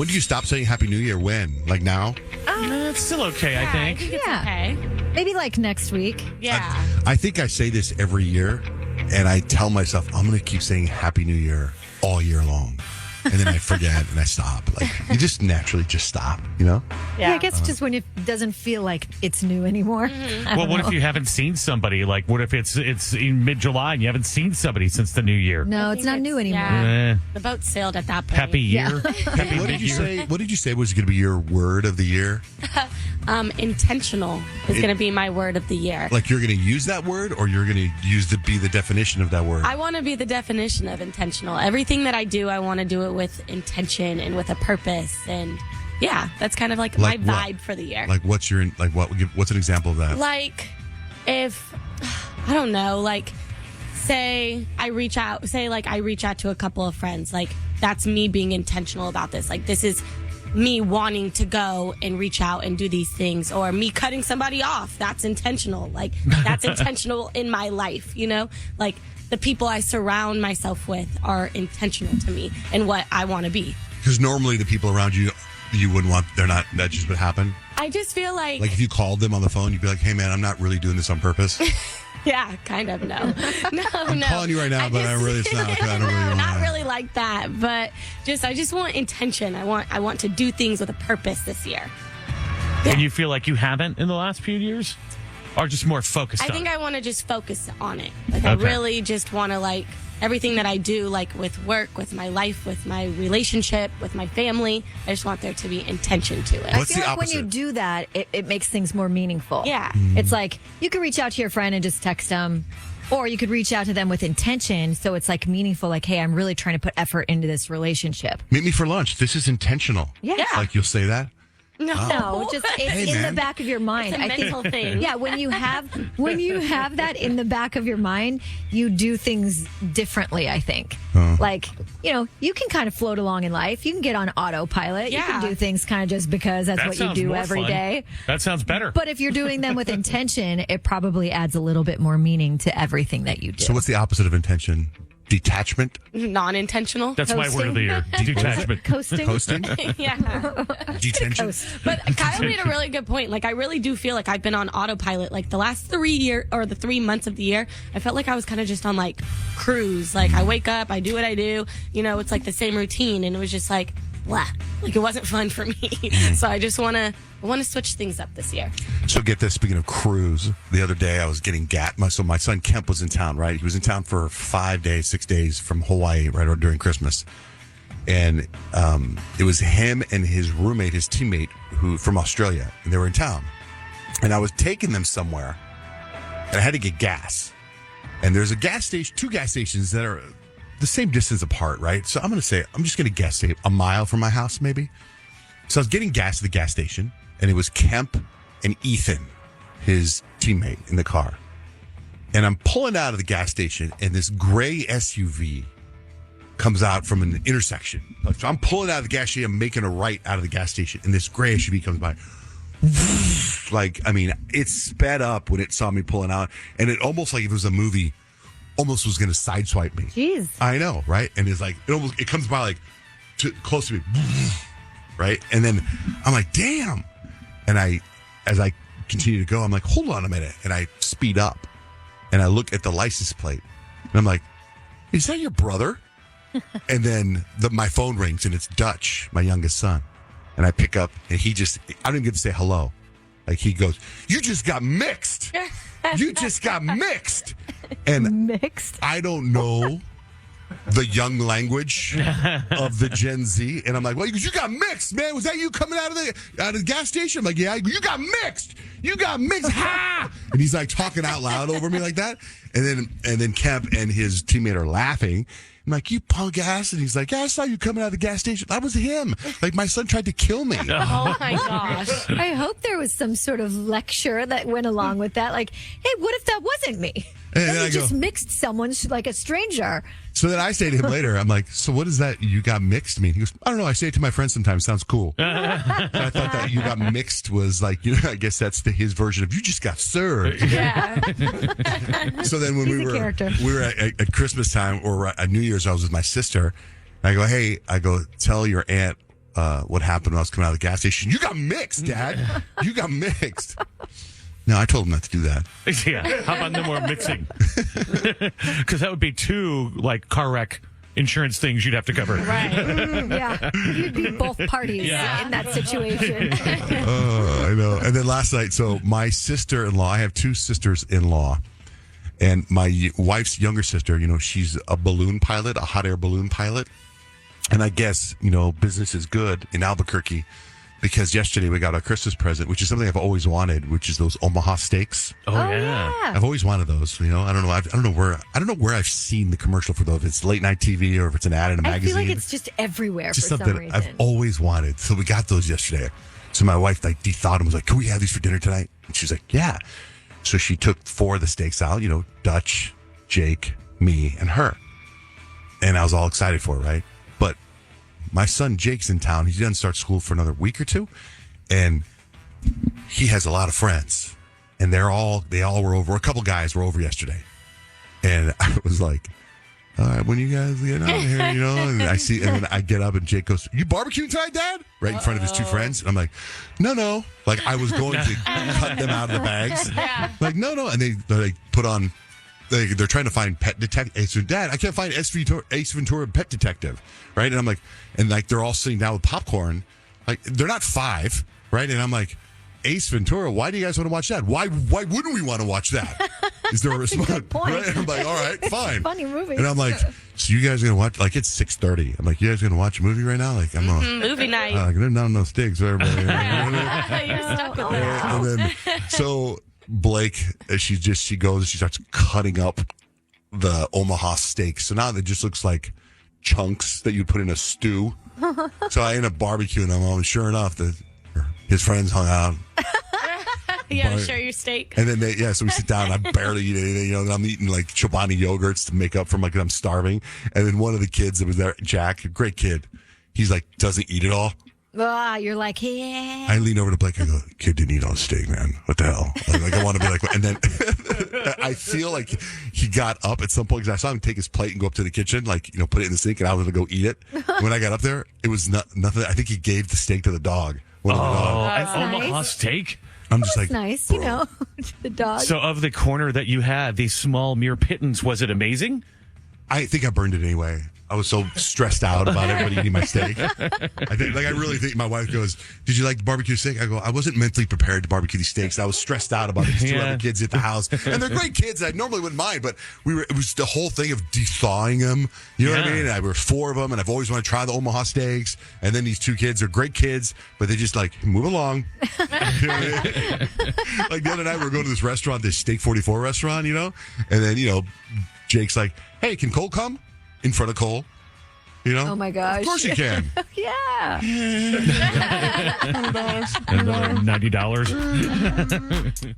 When do you stop saying Happy New Year? When? Like now? It's still okay, I think. it's Yeah. okay. Maybe like next week. Yeah. I think I say this every year, and I tell myself I'm going to keep saying Happy New Year all year long. And then I forget and I stop. Like, you just naturally just stop, you know? Yeah, I guess just when it doesn't feel like it's new anymore. Well, what if you haven't seen somebody? Like, what if it's in mid-July and you haven't seen somebody since the new year? No, it's not new anymore. Eh. The boat sailed at that point. Happy year. Happy What did you mid-year. say? What did you say was going to be your word of the year? Intentional is going to be my word of the year. Like, you're going to use that word, or you're going to be the definition of that word? I want to be the definition of intentional. Everything that I do, I want to do it with intention and with a purpose. And yeah, that's kind of like my Like what? vibe for the year. Like, what's an example of that? Like, if, I don't know, like, say I reach out to a couple of friends. Like, that's me being intentional about this. Like, this is me wanting to go and reach out and do these things, or me cutting somebody off. That's intentional. Like, that's intentional in my life, you know? Like, the people I surround myself with are intentional to me and what I want to be. Because normally the people around you wouldn't want, that just would happen. I just feel like Like, if you called them on the phone, you'd be like, hey man, I'm not really doing this on purpose. yeah, kind of, no. I'm calling you right now, but it's not. I don't really want not to. really like that, but I just want intention. I want to do things with a purpose this year. And you feel like you haven't in the last few years? Or just more focused I on think it? I want to just focus on it. Like, I Okay. really just want to, like, everything that I do, like with work, with my life, with my relationship, with my family, I just want there to be intention to it. What's I feel the like when you opposite? do that, it makes things more meaningful. Yeah. It's like you could reach out to your friend and just text them, or you could reach out to them with intention. So it's like meaningful, like, hey, I'm really trying to put effort into this relationship. Meet me for lunch. This is intentional. Yeah. Like, you'll say that? No. No, just it's Hey, in man. the back of your mind. It's a mental thing. Yeah, when you have that in the back of your mind, you do things differently, I think. Like, you can kind of float along in life. You can get on autopilot. You can Yeah. do things kind of just because that's That what you sounds do more every fun. day. That sounds better. But if you're doing them with intention, it probably adds a little bit more meaning to everything that you do. So what's the opposite of intention? Detachment? Non-intentional. That's my word of the year. Detachment. Coasting? Coasting? yeah. Detention? But Kyle made a really good point. Like, I really do feel like I've been on autopilot. Like, the last 3 months of the year, I felt like I was kind of just on, like, cruise. Like, I wake up, I do what I do. It's like the same routine. And it was just like, blah. Like, it wasn't fun for me. So I just want to switch things up this year. So get this, speaking of cruise, the other day I was getting so my son Kemp was in town, right? He was in town for 6 days from Hawaii, right during Christmas. And it was him and his roommate, his teammate, who from Australia, and they were in town. And I was taking them somewhere, and I had to get gas. And there's two gas stations that are the same distance apart, right? So I'm just going to guess, say a mile from my house, maybe. So I was getting gas at the gas station, and it was Kemp and Ethan, his teammate, in the car. And I'm pulling out of the gas station, and this gray SUV comes out from an intersection. So I'm pulling out of the gas station, I'm making a right out of the gas station, and this gray SUV comes by. Like, I mean, it sped up when it saw me pulling out, and it almost like if it was a movie, almost was going to sideswipe me. Jeez. I know, right? And it's like, it comes by like close to me, right? And then I'm like, damn. And as I continue to go, I'm like, hold on a minute. And I speed up and I look at the license plate and I'm like, is that your brother? And then my phone rings and it's Dutch, my youngest son. And I pick up and I don't even get to say hello. Like, he goes, you just got mixed. You just got mixed. And Mixed? I don't know the young language of the Gen Z. And I'm like, well, you got mixed, man. Was that you coming out of the gas station? I'm like, yeah. You got mixed. You got mixed. Ha! And he's like talking out loud over me like that. And then Kemp and his teammate are laughing. I'm like, you punk ass. And he's like, yeah, I saw you coming out of the gas station. That was him. Like, my son tried to kill me. Oh, my gosh. I hope there was some sort of lecture that went along with that. Like, hey, what if that wasn't me? And Then then I you go- just mixed someone like a stranger. So then I say to him later, I'm like, so what does that you got mixed mean? He goes, I don't know. I say it to my friends sometimes. Sounds cool. So I thought that you got mixed was like, I guess that's his version of you just got served. Yeah. So then when He's we a were character. at Christmas time or at New Year's, I was with my sister. And I go, hey, tell your aunt what happened when I was coming out of the gas station. You got mixed, Dad. You got mixed. No, I told him not to do that. Yeah. How about no more mixing? Because that would be two car wreck insurance things you'd have to cover. Right. Yeah, you'd be both parties in that situation. I know. And then last night, so my sister-in-law, I have two sisters-in-law, and my wife's younger sister, she's a balloon pilot, a hot air balloon pilot. And I guess, business is good in Albuquerque because yesterday we got a Christmas present, which is something I've always wanted, which is those Omaha Steaks. Oh, yeah. I've always wanted those. I don't know where I've seen the commercial for those. If it's late night TV or if it's an ad in a magazine. I feel like it's just everywhere just for something some reason. I've always wanted. So we got those yesterday. So my wife de-thawed them, was like, "Can we have these for dinner tonight?" And she's like, "Yeah." So she took 4 of the steaks out. Dutch, Jake, me, and her. And I was all excited for it, right? But my son Jake's in town. He doesn't start school for another week or two, and he has a lot of friends, and they all were over. A couple guys were over yesterday, and I was like, "All right, when you guys get out of here, And then I get up, and Jake goes, "You barbecuing tonight, Dad?" Right in front of his two friends, and I'm like, "No." Like I was going to cut them out of the bags. Yeah. Like no, and they put on. They're trying to find pet detective. So, Dad, I can't find Ace Ventura pet detective, right? And I'm like, they're all sitting down with popcorn. Like, they're not 5, right? And I'm like, Ace Ventura, why do you guys want to watch that? Why wouldn't we want to watch that? Is there a response? A good point. Right? And I'm like, all right, fine. Funny movie. And I'm like, so you guys going to watch? Like, it's 6:30. I'm like, you guys going to watch a movie right now? Like, I'm Movie night. There's not enough steaks for everybody. You're stuck with that. And then, so Blake, she goes and she starts cutting up the Omaha Steaks. So now it just looks like chunks that you put in a stew. So I end up barbecuing them all, and sure enough, his friends hung out. You gotta share your steak. And then so we sit down, and I barely eat anything, and I'm eating like Chobani yogurts to make up for I'm starving. And then one of the kids that was there, Jack, a great kid, he's like, doesn't eat it all. You're like, yeah. I lean over to Blake. I go, "Kid didn't eat all the steak, man. What the hell?" Like I want to be like, and then I feel like he got up at some point because I saw him take his plate and go up to the kitchen, put it in the sink, and I was going to go eat it. When I got up there, it was nothing. I think he gave the steak to the dog. An That's Omaha nice. steak? I'm just That's like, nice, bro. to the dog. So of the corner that you had, these small mere pittance, was it amazing? I think I burned it anyway. I was so stressed out about everybody eating my steak. I really think my wife goes, "Did you like the barbecue steak?" I go, "I wasn't mentally prepared to barbecue these steaks. I was stressed out about these 2 other kids at the house, and they're great kids. I normally wouldn't mind, but it was the whole thing of de-thawing them. You know what I mean? And there were 4 of them, and I've always wanted to try the Omaha Steaks. And then these 2 kids are great kids, but they just move along. You know what I mean? Like the other night, we were going to this restaurant, this Steak 44 restaurant, and then Jake's like, "Hey, can Cole come?" In front of Cole. Oh my gosh. Of course you can. Yeah. Another $90.